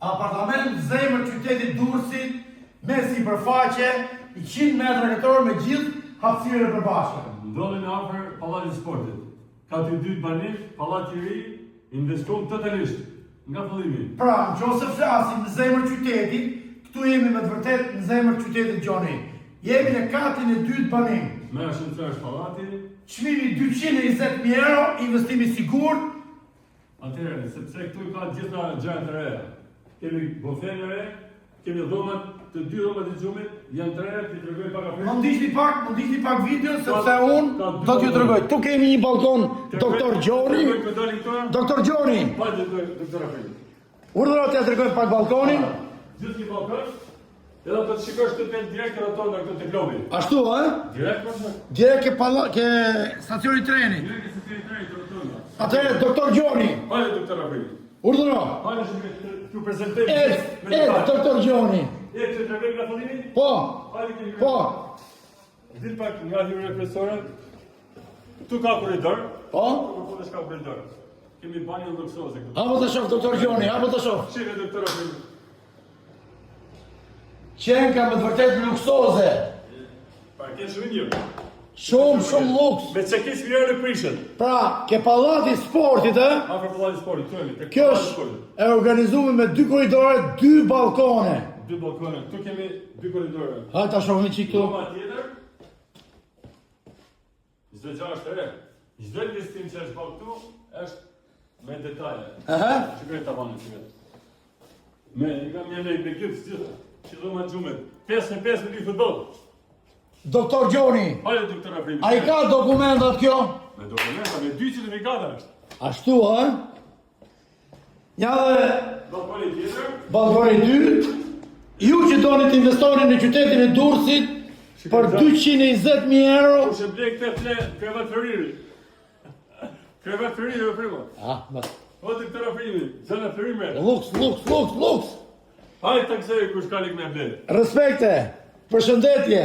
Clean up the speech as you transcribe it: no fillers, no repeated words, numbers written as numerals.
Apartament zemër qytetit Durrësit, me sipërfaqe 100 metra katror me gjithë hapësirën e përbashkët. Ndodhen afër Pallatit të Sportit. Ka të dy banik, pallati i ri, investuar totalisht nga fillimi. Pra, nëse flasim në zemër qytetit, këtu jemi me të vërtet në zemër qytetit Gjoni. Jemi në katin e dytë banik. Me ascensor pallati. Çmimi 220.000 euro, investimi sigurt. Atëherë, sepse këtu ka gjitha gjërat e reja. Kemi bofen e re, kemi dhomat, të dy dhomat e xhumit, janë të reja, ti tregoj pak afër. Mund ndiqni pak video sepse unë do t'ju tregoj. Tu kemi një balkon Doktor Gjoni. Doktor Gjoni. Pa doktor Afeli. Urdhëro t'ja tregoj pak balkonin. Gjithë një balkon. Edhe do të shikosh të pen direkt roton nga këto te globi. Ashtu, ë? Direkt po. Direkt ke stacioni treni. Direkt ke stacioni treni roton. Atëherë Doktor Gjoni. Hajde doktor Afeli. Urdhëro. Hajde t'ju prezantoj. Doktor Gjoni. E të tregoj nga fillimi? Po. Hajde kemi. Po. Dil pak nga hyrja kryesore. Tu ka korridor. Po. Po të shka korridor. Kemi banjën luksoze këtu. Hapo të shoh Doktor Gjoni, hapo të shoh. Shive doktor Afeli. Qenë ka me të vërtet luksoze. Pa ke shumë mirë. Shumë luks. Me çka kish mirë në prishën. Pra, ke pallati i sportit, ë? Afër pallatit të sportit, themi. Kjo është e organizuar me 2 korridore, 2 balkone. 2 balkone. Këtu kemi 2 korridore. Hajde ta shohim çik këtu. Doma tjetër. Çdo gjë është e re. Çdo investim që është bërë këtu është me detaje. Aha. Shikoj tavanin si vetë. Me kam një lejë me gjithë gjithë. Që do ma gjumet. 5-5 me 2 futboll. Doktor Gjoni, Hajde doktor Afeli. a i ka dokumentat kjo? Me dokumenta, me 2 certifikata është. Ashtu, ë? Ja dhe Balkoni tjetër. balkoni 2. Ju që doni të investoni në qytetin e Durrësit për 220.000 euro. Kush e ble këtë krevat Ferriri. Krevat Ferriri dhe primo. Ma. O doktor Afeli, zona Ferrime. Luks. Hajde taksej kush ka lik me ble. Respekte. Përshëndetje.